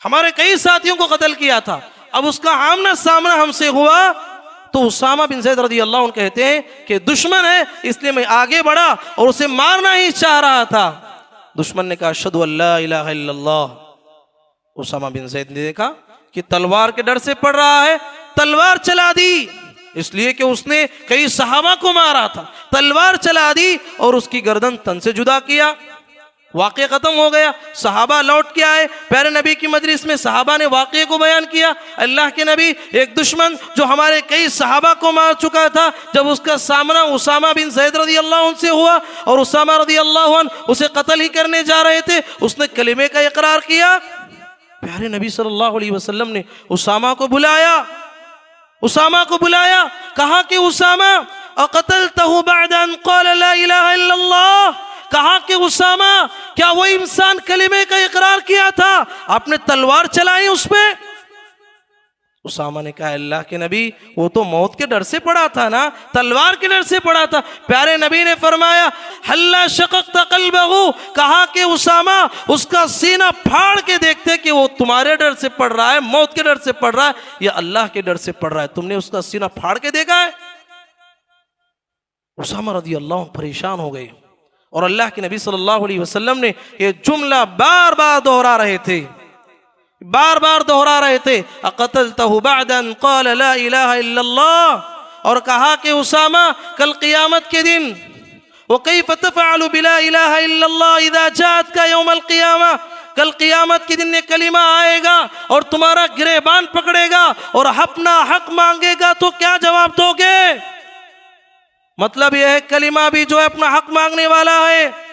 हमारे कई साथियों को कत्ल किया था। अब उसका आमना सामना हमसे हुआ तो उसामा बिन ज़ैद रज़ी अल्लाह अन्हु कहते हैं कि दुश्मन है इसलिए मैं आगे बढ़ा और उसे मारना ही चाह रहा था। दुश्मन ने कहा अशहदु अल्ला इलाहा इल्लल्लाह। उसामा बिन ज़ैद ने देखा कि तलवार के डर से पड़ रहा है, तलवार चला दी, इसलिए कि उसने कई सहाबा को मारा था, तलवार चला दी और उसकी गर्दन तन से जुदा किया। वाक़या खत्म हो गया, सहाबा लौट के आए, प्यारे नबी की मजलिस में सहाबा ने वाक़ये को बयान किया। अल्लाह के नबी, एक दुश्मन जो हमारे कई सहाबा को मार चुका था, जब उसका सामना उसामा बिन ज़ैद रज़ी अल्लाह अन्हु से हुआ और उसामा रज़ी अल्लाह अन्हु उसे कत्ल ही करने जा रहे थे, उसने कलिमे का इकरार किया। प्यारे नबी सल्लल्लाहु अलैहि वसल्लम ने उसामा को बुलाया, उसामा को बुलाया, कहा कि उसामा अक़तलतहु बअद अन क़ाल ला इलाहा इल्लल्लाह। कहा कि उसामा, क्या वो इंसान कलिमे का इकरार किया था, आपने तलवार चलाई उस पे? उसामा ने कहा अल्लाह के नबी, वो तो मौत के डर से पड़ा था ना, तलवार के डर से पड़ा था। प्यारे नबी ने फरमाया हल्ला शक़क़त क़ल्बहु, कहा कि उसामा उसका सीना फाड़ के देखते कि वो तुम्हारे डर से पड़ रहा है, मौत के डर से पड़ रहा है या अल्लाह के डर से पड़ रहा है, तुमने उसका सीना फाड़ के देखा है? उसामा रज़ी अल्लाह परेशान हो गए और अल्लाह के नबी सल्लल्लाहु अलैहि वसल्लम ने ये जुमला बार बार दोहरा रहे थे, बार बार दोहरा रहे थे, अक़तलतहु बअद अन क़ाल ला इलाहा इल्लल्लाह। और कहा कि उसामा कल क़ियामत के दिन व कैफ़ तफ़अलु बिला इलाहा इल्लल्लाह इज़ा जाअतका यौमल क़ियामा, कल क़ियामत के दिन ये कलिमा आएगा और तुम्हारा गिरेबान पकड़ेगा और अपना हक मांगेगा तो क्या जवाब दोगे? मतलब यह है कलिमा भी जो है अपना हक मांगने वाला है,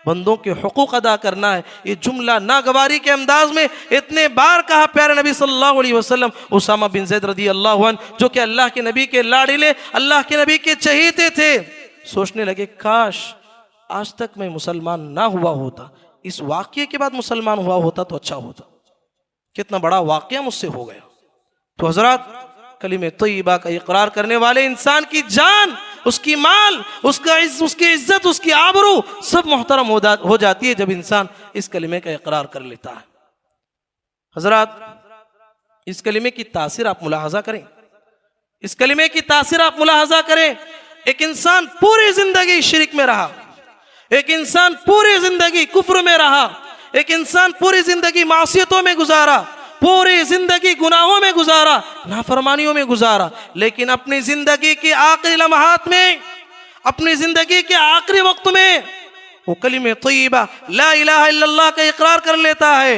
बंदों के हुकूक अदा करना है। ये जुमला नागवारी के अंदाज में इतने बार कहा प्यारे नबी सल्लल्लाहु अलैहि वसल्लम। उसामा बिन ज़ैद रज़ी अल्लाह अन्हु जो कि अल्लाह के नबी के लाड़िले, अल्लाह के नबी के चहीते थे, सोचने लगे काश आज तक मैं मुसलमान ना हुआ होता, इस वाक़ये के बाद मुसलमान हुआ होता तो अच्छा होता, कितना बड़ा वाक़या मुझसे हो गया। तो हज़रात, कलिमे तय्यबा का इकरार करने वाले इंसान की जान, उसकी माल, उसकी इज्जत, उसकी आबरू सब मोहतरम हो जाती है जब इंसान इस कलिमे का इकरार कर लेता है। हजरात, इस कलिमे की तासीर आप मुलाहजा करें, इस कलिमे की तासीर आप मुलाहजा करें। एक इंसान पूरी जिंदगी शिरक में रहा, एक इंसान पूरी जिंदगी कुफ्र में रहा, एक इंसान पूरी जिंदगी मासियतों में गुजारा, पूरी जिंदगी गुनाहों में गुजारा, नाफरमानियों में गुजारा, लेकिन अपनी जिंदगी के आखिरी लम्हात में, अपनी जिंदगी के आखिरी वक्त में वो कलिमे तय्यबा ला इलाहा इल्लल्लाह का इकरार कर लेता है।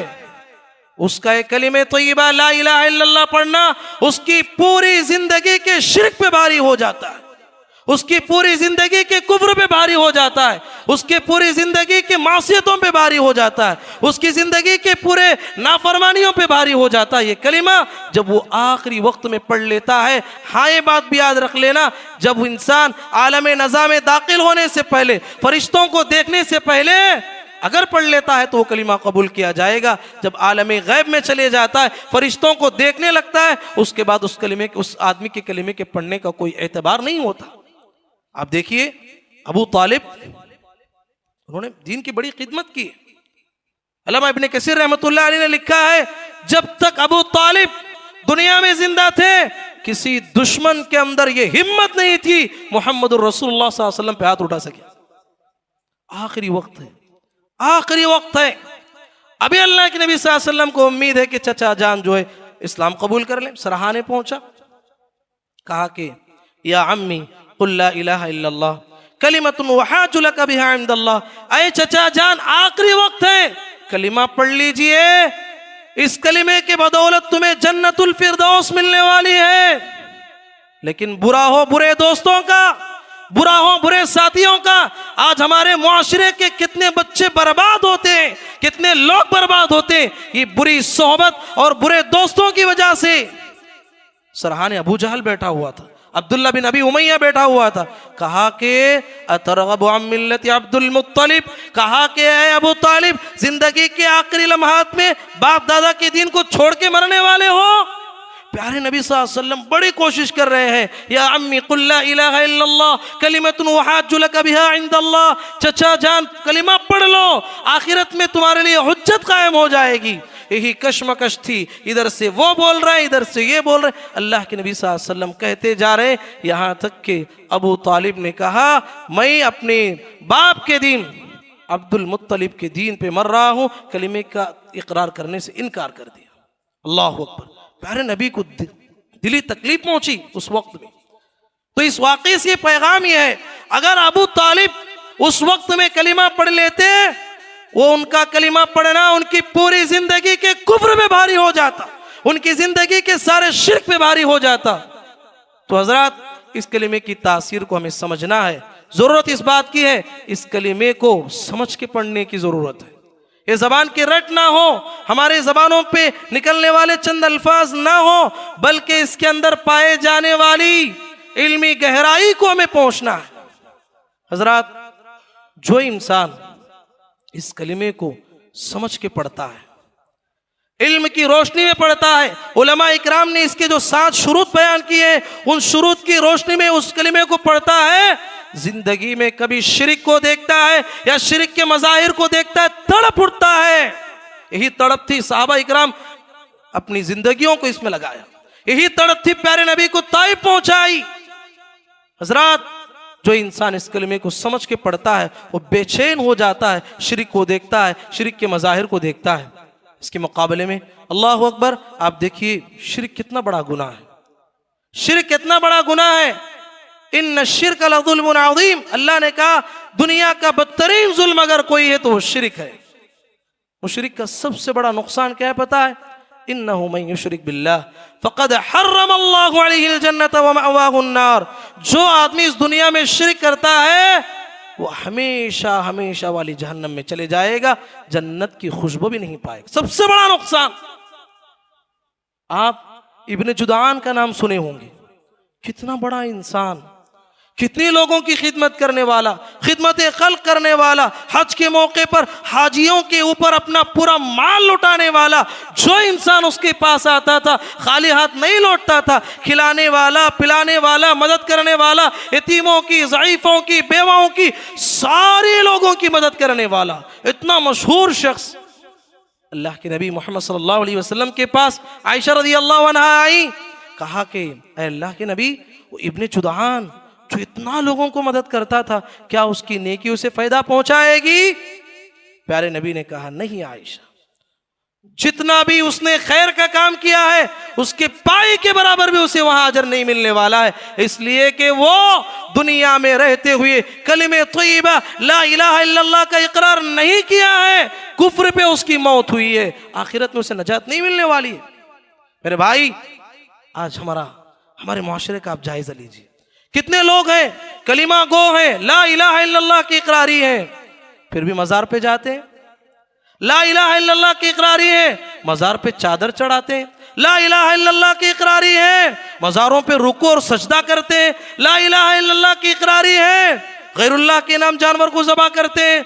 उसका एक कलिमे तय्यबा ला इलाहा इल्लल्लाह पढ़ना उसकी पूरी जिंदगी के शिरक पे भारी हो जाता है, उसकी पूरी जिंदगी के कुफ्र पे भारी हो जाता है, उसके पूरी जिंदगी के मासियतों पे भारी हो जाता है, उसकी जिंदगी के पूरे नाफरमानियों पे भारी हो जाता है। ये कलिमा जब वो आखिरी वक्त में पढ़ लेता है, हाँ ये बात भी याद रख लेना, जब इंसान आलम नज़ा में दाखिल होने से पहले, फरिश्तों को देखने से पहले अगर पढ़ लेता है तो वो कलिमा कबूल किया जाएगा। जब आलम गैब में चले जाता है, फरिश्तों को देखने लगता है, उसके बाद उस कलिमे, उस आदमी के कलिमे के पढ़ने का कोई एतबार नहीं होता। आप देखिए अबू तालिब, उन्होंने दीन की बड़ी खिदमत की। अल्लामा इब्न कसीर रहमतुल्लाह अलैह ने लिखा है, जब तक अबू तालिब दुनिया में जिंदा थे किसी दुश्मन के अंदर ये हिम्मत नहीं थी मुहम्मदुर रसूलुल्लाह सल्लल्लाहु अलैहि वसल्लम पे हाथ उठा सके। आखिरी वक्त है, आखिरी वक्त है, अभी अल्लाह के नबी सल्लल्लाहु अलैहि वसल्लम को उम्मीद है कि चचा जान जो है इस्लाम कबूल कर ले। सराहाने पहुंचा, कहा कि या अम्मी कुल ला इलाहा इल्लल्लाह कलिमतुन वहाजु लका बिहा इंदल्लाह। अय चचा जान, आखिरी वक्त है, कलिमा पढ़ लीजिए, इस कलिमे के बदौलत तुम्हें जन्नतुल फिरदौस मिलने वाली है। लेकिन बुरा हो बुरे दोस्तों का, बुरा हो बुरे साथियों का। आज हमारे मुआशरे के कितने बच्चे बर्बाद होते हैं, कितने लोग बर्बाद होते हैं, ये बुरी सोहबत और बुरे दोस्तों की वजह से। सरहाने अबू जहल बैठा हुआ था, अब्दुल्ला बिन अबी उमैया बैठा हुआ था। कहा कि अतरगबु अन मिल्लति अब्दुल मुत्तलिब, कहा कि ऐ अबू तालिब, जिंदगी के आखिरी लम्हात में बाप दादा के दीन को छोड़ के मरने वाले हो। प्यारे नबी सल्लल्लाहु अलैहि वसल्लम बड़ी कोशिश कर रहे हैं, या अम्मी कुल ला इलाहा इल्लल्लाह कलिमतुन वहाज्जु लक बिहा इंदल्लाह, चचा जान कलिमा पढ़ लो, आखिरत में तुम्हारे लिए हुज्जत कायम हो जाएगी। यही कशमकश थी, इधर से वो बोल रहे हैं, इधर से ये बोल रहे हैं। अल्लाह के नबी सल्लल्लाहु अलैहि वसल्लम कहते जा रहे, यहाँ तक कि अबू तालिब ने कहा मैं अपने बाप के दीन अब्दुल मुत्तलिब के दीन पे मर रहा हूँ, कलिमे का इकरार करने से इनकार कर दिया। अल्लाह अकबर। प्यारे नबी को दिली तकलीफ पहुंची उस वक्त में। तो इस वाक़े से पैगाम यह है, अगर अबू तालिब उस वक्त में कलिमा पढ़ लेते, वो उनका कलिमा पढ़ना उनकी पूरी जिंदगी के कुफ्र में भारी हो जाता, उनकी जिंदगी के सारे शिर्क पे भारी हो जाता। तो हजरात, इस कलिमे की तासीर को हमें समझना है। जरूरत इस बात की है, इस कलिमे को समझ के पढ़ने की जरूरत है। ये जबान के रट ना हो, हमारे जबानों पे निकलने वाले चंद अल्फाज ना हो, बल्कि इसके अंदर पाए जाने वाली इल्मी गहराई को हमें पहुंचना है। हजरात, जो इंसान इस कलिमे को समझ के पढ़ता है, इल्म की रोशनी में पढ़ता है, उलमा इकराम ने इसके जो 7 शुरूत बयान किए, उन शुरूत की रोशनी में उस कलिमे को पढ़ता है, जिंदगी में कभी शिरक को देखता है या शिरक के मज़ाहिर को देखता है, तड़प उठता है। यही तड़प थी सहाबा इकराम अपनी जिंदगियों को इसमें लगाया, यही तड़प थी प्यारे नबी को ताइफ पहुंचाई। हजरात, जो इंसान इस कलिमे को समझ के पढ़ता है वो बेचैन हो जाता है, शिरक को देखता है, शिरक के मज़ाहिर को देखता है। इसके मुकाबले में अल्लाह अकबर, आप देखिए शिरक कितना बड़ा गुनाह है, शिरक कितना बड़ा गुनाह है। इन्न शिर्क लज़ुल्मुन अज़ीम, अल्लाह ने कहा दुनिया का बदतरीन जुल्म अगर कोई है तो वो शिरक है। मुशरिक का सबसे बड़ा नुकसान क्या है पता है? इन्नहु मन युशरिक बिल्लाह फ़क़द हर्रमल्लाहु अलैहिल जन्नत व मअवाहुन नार। जो आदमी इस दुनिया में शिरक करता है वो हमेशा हमेशा वाली जहन्नम में चले जाएगा, जन्नत की खुशबू भी नहीं पाएगा। सबसे बड़ा नुकसान। आप इब्न जुदान का नाम सुने होंगे, कितना बड़ा इंसान, कितने लोगों की खिदमत करने वाला, खिदमत खल्क करने वाला, हज के मौके पर हाजियों के ऊपर अपना पूरा माल लुटाने वाला। जो इंसान उसके पास आता था खाली हाथ नहीं लौटता था, खिलाने वाला, पिलाने वाला, मदद करने वाला, यतीमों की, ज़ईफ़ों की, बेवाओं की, सारे लोगों की मदद करने वाला, इतना मशहूर शख्स। अल्लाह के नबी मोहम्मद सल्लल्लाहु अलैहि वसल्लम के पास आयशा रज़ियल्लाहु अन्हा आई, कहा कि अल्लाह के नबी, वो इब्ने जुदआन जो इतना लोगों को मदद करता था, क्या उसकी नेकी उसे फायदा पहुंचाएगी? प्यारे नबी ने कहा नहीं आयशा, जितना भी उसने खैर का काम किया है उसके पाई के बराबर भी उसे वहां अजर नहीं मिलने वाला है, इसलिए कि वो दुनिया में रहते हुए कलिमे तय्यबा ला इलाहा इल्लल्लाह का इकरार नहीं किया है, कुफ्र पे उसकी मौत हुई है, आखिरत में उसे नजात नहीं मिलने वाली है। मेरे भाई, आज हमारे मुआशरे का आप जायजा लीजिए, कितने लोग हैं कलिमा गो हैं, ला इलाहा इल्लल्लाह के इकरारी हैं, फिर भी मजार पे जाते हैं। ला इलाहा इल्लल्लाह के इकरारी हैं, मजार पे चादर चढ़ाते हैं। ला इलाहा इल्लल्लाह के इकरारी हैं, मजारों पे रुकू और सजदा करते हैं। ला इलाहा इल्लल्लाह की इकरारी हैं, गैरुल्लाह के नाम जानवर को ज़बह करते हैं।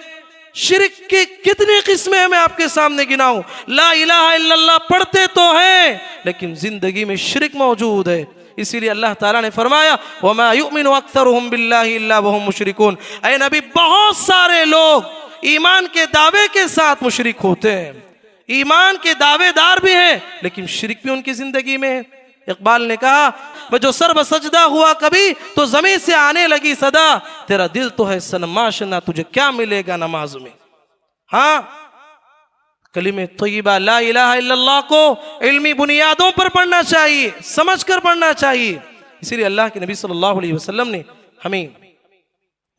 शिरक की कितनी किस्में मैं आपके सामने गिनाऊं। ला इलाहा इल्लल्लाह पढ़ते तो हैं लेकिन जिंदगी में शिरक मौजूद है। इसीलिए अल्लाह ताला ने फरमाया वमा युमिनु अक्सरुहुम बिल्लाहि इल्ला वहुम मुशरिकून। ऐ नबी, बहुत सारे लोग ईमान के दावे के साथ मुशरिक होते हैं, ईमान के दावेदार भी हैं लेकिन शिरक भी उनकी जिंदगी में है। इकबाल ने कहा मैं जो सर्व सजदा हुआ कभी तो जमीन से आने लगी सदा, तेरा दिल तो है सनमाश ना तुझे क्या मिलेगा नमाज में। हाँ, कलिमे तय्यबा ला इलाहा इल्लल्लाह को इल्मी बुनियादों पर पढ़ना चाहिए, समझ कर पढ़ना चाहिए। इसीलिए अल्लाह के नबी सल्लल्लाहु अलैहि वसल्लम ने हमें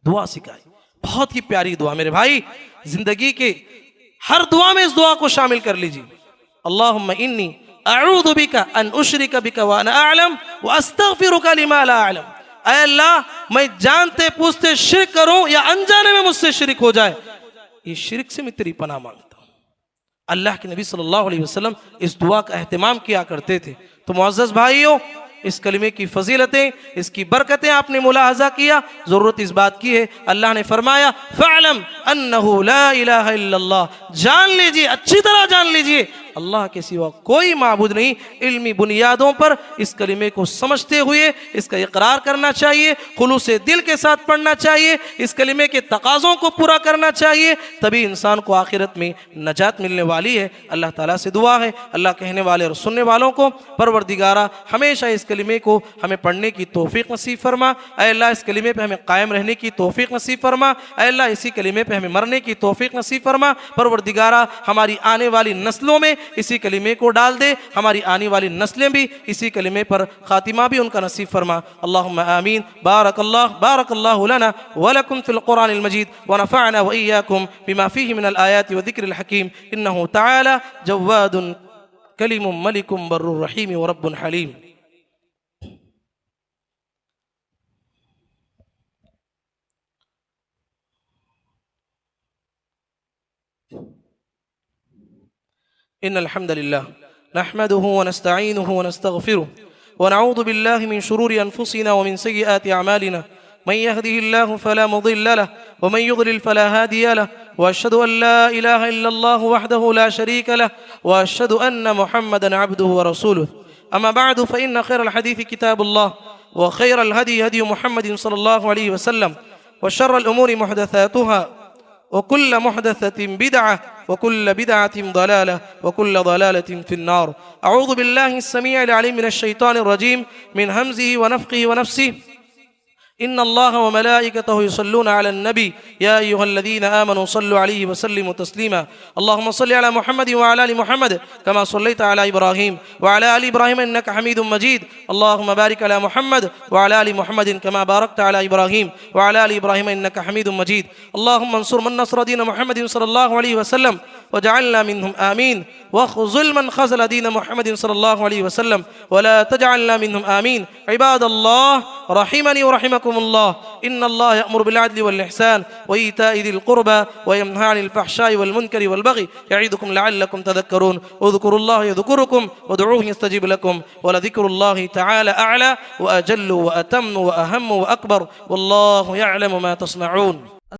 दुआ सिखाई, बहुत ही प्यारी दुआ। मेरे भाई, जिंदगी के हर दुआ में इस दुआ को शामिल कर लीजिए। अल्लाहुम्मा इन्नी अऊज़ु बिका अन उशरिका बिका व अना अअलम व अस्तगफिरुका लिमा ला अअलम। ऐ अल्लाह, मैं जानते पूछते शिरक करूं या अनजाने में मुझसे शिरक हो जाए, ये शिरक से मैं तेरी पनाह मांगता हूं। अल्लाह के नबी सल्लल्लाहु अलैहि वसल्लम इस दुआ का एहतमाम किया करते थे। तो मुअज़्ज़ज़ भाइयों, इस कलिमे की फजीलतें, इसकी बरकतें आपने मुलाहजा किया। ज़रूरत इस बात की है, अल्लाह ने फरमाया फ़अलम अन्नहु ला इलाहा इल्लल्लाह, जान लीजिए, अच्छी तरह जान लीजिए, अल्लाह के सिवा कोई माबूद नहीं। इल्मी बुनियादों पर इस कलिमे को समझते हुए इसका इकरार करना चाहिए, खुलूस दिल के साथ पढ़ना चाहिए, इस कलिमे के तकाज़ों को पूरा करना चाहिए, तभी इंसान को आखिरत में नजात मिलने वाली है। अल्लाह ताला से दुआ है, अल्लाह कहने वाले और सुनने वालों को परवरदिगारा हमेशा इस कलिमे को हमें पढ़ने की तौफीक नसीब फरमा। ऐ अल्लाह, इस कलिमे पे हमें कायम रहने की तौफीक नसीब फरमा। ऐ अल्लाह, इसी कलिमे पे हमें मरने की तौफीक नसीब फरमा। परवरदिगारा हमारी आने वाली नस्लों में इसी कलिमे को डाल दे, हमारी आने वाली नस्लें भी इसी कलिमे पर खातिमा भी उनका नसीब फरमा। अल्लाहुम्मा आमीन। बारकल्लाहु लना व लकुम फिल कुरानिल मजीद व नफ़अना व इय्याकुम बिमा फ़ीहि मिनल आयाति व ज़िक्रिल हकीम। इन्नहु तआला जव्वादुन कलीमुम मलिकुम बर्रुर रहीम व रब्बुन हलीम। इन्नल हम्दुलिल्लाह नहमदुहु व नस्तईनुहु व नस्तगफिरुह व नऊज़ु बिल्लाहि मिन शुरूरि अनफुसिना व मिन सय्यिआति अमालिना मन यहदिहिल्लाहु फला मुदिल्ल लहु व मन युद्लिल फला हादिय लहु व अशहदु अन ला इलाहा इल्लल्लाहु वहदहु ला शरीक लहु व अशहदु अन्न मुहम्मदन अब्दुहु व रसूलुहु। अम्मा बअदु फ़इन्न खैरल हदीस किताबुल्लाह व खैरल हदी हदी मुहम्मदिन सल्लल्लाहु अलैहि वसल्लम व शर्रल उमूरि मुहदसातुहा वकुल्ल मुहदसतिन बिदअह वकुल्ल बिदअतिन दलालह वकुल्ल दलालतिन फिन्नार। अऊज़ु बिल्लाहिस समीइल अलीम मिनश शैतानिर रजीम मिन हमज़िहि व नफ़्ख़िहि व नफ़्सिहि। इन्नल्लाह व मलाइकतहु युसल्लूना अलन नबी या अय्युहल्लज़ीना आमनू सल्लु अलैहि व सल्लिमू तस्लीमा। अल्लाहुम्मा सल्लि अला मुहम्मद व अला आलि मुहम्मद कमा सल्लैता अला इब्राहीम व अला आलि इब्राहीम इन्नका हमीदुम मजीद। अल्लाहुम्मा बारिक अला मुहम्मद व अला आलि मुहम्मद कमा बारकता अला इब्राहीम व अला आलि इब्राहीम इन्नका हमीदुम मजीद। अल्लाहुम्मा अंसुर मन नसर दीन मुहम्मद सल्लल्लाहु अलैहि वसल्लम वजअलना मिनहुम आमीन वख़ज़ुल मन ख़ज़ल दीन मुहम्मद सल्लल्लाहु अलैहि वसल्लम वला तजअलना मिनहुम आमीन। इबादल्लाह रहिमनी व रहिमकुमुल्लाह, इन्नल्लाह यअमुरु बिल अदलि वल इहसान व ईताइ ज़िल क़ुरबा व यन्हा अनिल फ़हशाइ वल मुनकरि वल बग़ि यईदुकुम लअल्लकुम तज़क्करून। उज़्कुरुल्लाह यज़्कुरुकुम वदऊहु यस्तजिब लकुम व लज़िक्रुल्लाहि तआला अअला व अजल्लु व अतम्मु व अहम्मु व अकबर वल्लाहु यअलमु मा तस्नऊन।